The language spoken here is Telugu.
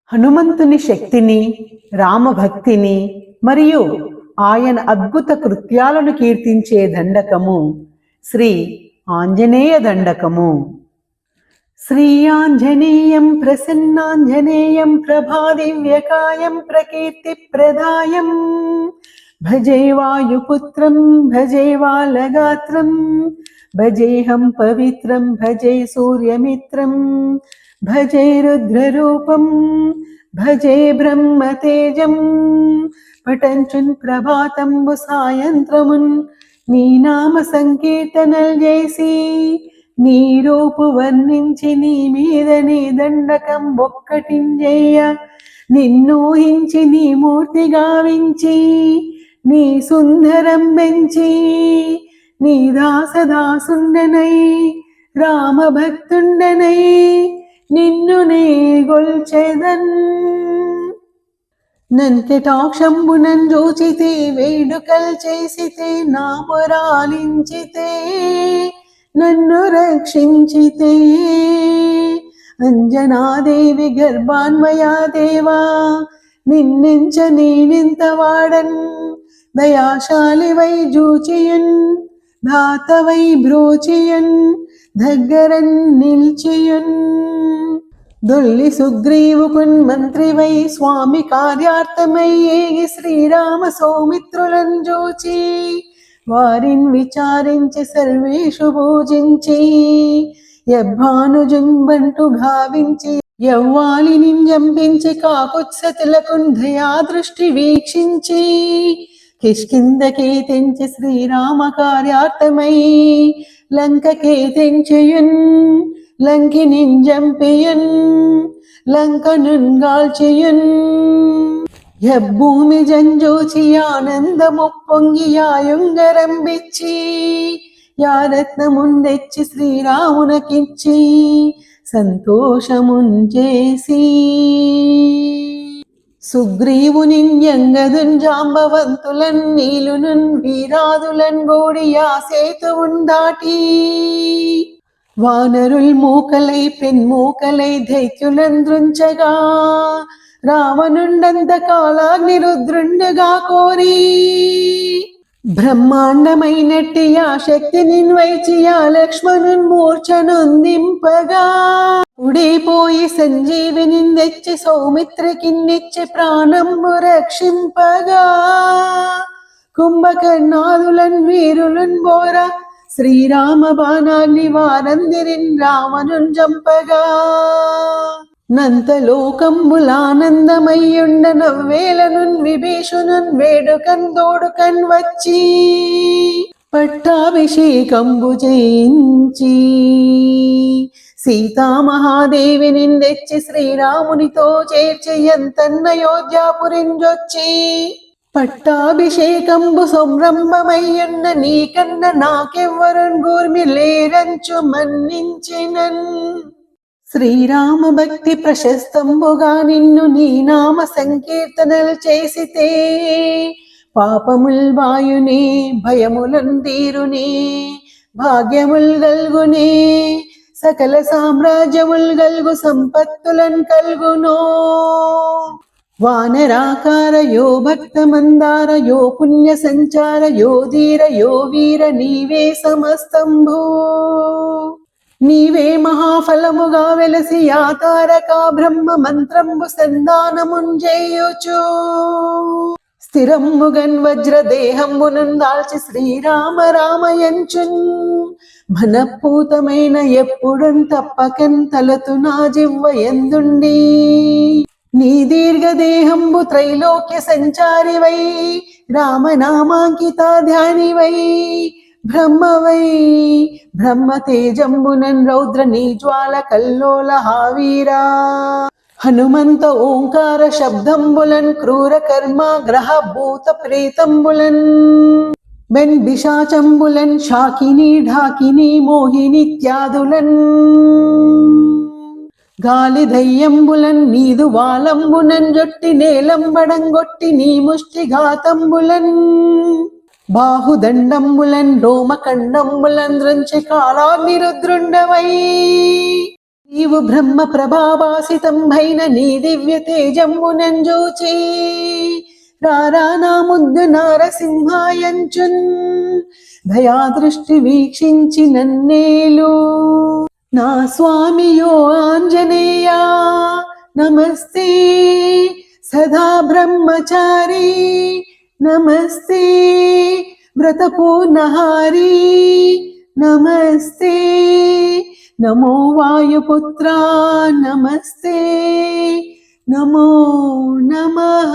హనుమంతుని శక్తిని, రామభక్తిని మరియు ఆయన అద్భుత కృత్యాలను కీర్తించే దండకము శ్రీ ఆంజనేయ దండకము. శ్రీ ఆంజనేయం ప్రసన్నాంజనేయం ప్రభాదివ్యకాయం ప్రకీర్తిప్రదాయం భజే వాయుపుత్రం భజే వాలగాత్రం భజేహం పవిత్రం భజే సూర్యమిత్రం భజే రుద్రరూపం భజే బ్రహ్మతేజం. పఠంచున్ ప్రభాతంబు సాయంత్రమున్ నీ నామ సంకీర్తనలు చేసి నీ రూపు వర్ణించి నీ మీద నీ దండకం ఒక్కటింజేయ నిన్నూహించి నీ మూర్తి గావించి నీ సుందరం పెంచి నీ దాసదాసుండనై రామభక్తుండనై నిన్ను నే గొల్చెదన్. నంకెటాక్షంబునన్ జోచితే వేడుకల్ చేసితే నా మొరాలించితే నన్ను రక్షించితే అంజనాదేవి గర్భాన్వయా దేవా నిన్నెంచ నేనెంత వాడన్ దయాశాలివై జూచియన్ దాతవై బ్రోచియన్ దగ్గరన్ నిల్చియన్. దొల్లి సుగ్రీవుకున్ మంత్రివై స్వామి కార్యార్థమై ఏగి శ్రీరామ సౌమిత్రులను జూచి వారిని విచారించి సర్వేషు పూజించి యభానుజుంబంటు భావించి యవ్వాలిని జంపించి కాకుత్సతులకున్ దయా దృష్టి వీక్షించి కిష్కిందకే తెంచి శ్రీరామ కార్యార్థమై లంకకే తెంచియున్ లంకిని జంపియున్ లంకనున్ గాల్చియున్. యభూమి జంజోచి ఆనందము పొంగి యాయుంగరం బిచ్చి యారత్నముందెచ్చి శ్రీరామునకిచ్చి సంతోషమున్ చేసి సుగ్రీవునిన్ యంగదున్ జాంబవంతులన్ నీలునున్ వీరాదులన్ గోడి ఆ సేతువున్ దాటి వానరుల్ మూకలై పెన్మూకలై దైత్యులన్ దృంచగా రావణుండంత కాలాగ్ని రుద్రుండుగా కోరి బ్రహ్మాండమైనట్టి ఆ శక్తిని వైచి ఆ లక్ష్మణున్ మూర్ఛనొందింపగా ఉడిపోయి సంజీవిని తెచ్చి సౌమిత్రికిన్నిచ్చి ప్రాణంబు రక్షింపగా కుంభకర్ణాదులన్ వీరులున్ బోర శ్రీరామ బాణాగ్ని వారందిరిన్ రావణున్ చంపగా నంతలోకంబులానందమయ్యుండ నవ్వేలనున్ విభీషణున్ వేడుకన్ దోడుకన్ వచ్చి పట్టాభిషేకంబు చేయించి సీతామహాదేవిని తెచ్చి శ్రీరామునితో చేర్చి ఎంతన్నయోధ్యాపురింజొచ్చి పట్టాభిషేకంబు సంరంభమయ్యున్న నీకన్న నాకెవ్వరున్ గూర్మి లేరంచు మన్నించినన్. శ్రీరామ భక్తి ప్రశస్తంబుగా నిన్ను నీ నామ సంకీర్తనలు చేసితే పాపముల్ వాయునే భయములన్ తీరునే భాగ్యముల్ గల్గునే సకల సామ్రాజ్యముల్ గల్గు సంపత్తులన్ కల్గునో. వానరాకార యో భక్త మందార యో పుణ్య సంచార యో ధీర యో వీర నీవే సమస్తంభూ నీవే మహాఫలముగా వెలసి యాతారక బ్రహ్మ మంత్రంబు సంధానముంజేయుచు స్థిరమ్ముగన్ వజ్ర దేహంబునున్ దాల్చి శ్రీరామ రామయంచున్ మనపూతమైన ఎప్పుడున్ తప్పకన్ తలతు నా జివ్వ ఎందుండి నీ దీర్ఘ దేహంబు త్రైలోక్య సంచారివై రామనామాంకిత ధ్యానివై బ్రహ్మవై బ్రహ్మ తేజంబునన్ రౌద్ర నీజ్వాల కల్లోల హావీరా హనుమంత ఓంకార శబ్దంబులన్ క్రూర కర్మ గ్రహ భూత ప్రేతంబులన్ బెన్ బిశాచంబులన్ శాకిని ఢాకిని మోహినిత్యాదులన్ గాలి దయ్యంబులన్ నీదు వాలంబునన్ జొట్టి నేలంబడంగొట్టి నీ ముష్టి ఘాతంబులన్ బాహుదండంబులన్ రోమకండంబులన్ ద్రంచి కాళాగ్ని రుద్రుండవై నీవు బ్రహ్మ ప్రభావాసితంభైన నీ దివ్య తేజమ్మునంజూచి రారా నా ముద్దు నారసింహాయంచున్ దయాదృష్టి వీక్షించి నన్నేలు నా స్వామియో ఆంజనేయ నమస్తే సదా బ్రహ్మచారి నమస్తే వ్రతపూర్ణహారి నమస్తే నమో వాయుపుత్ర నమస్తే నమో నమః.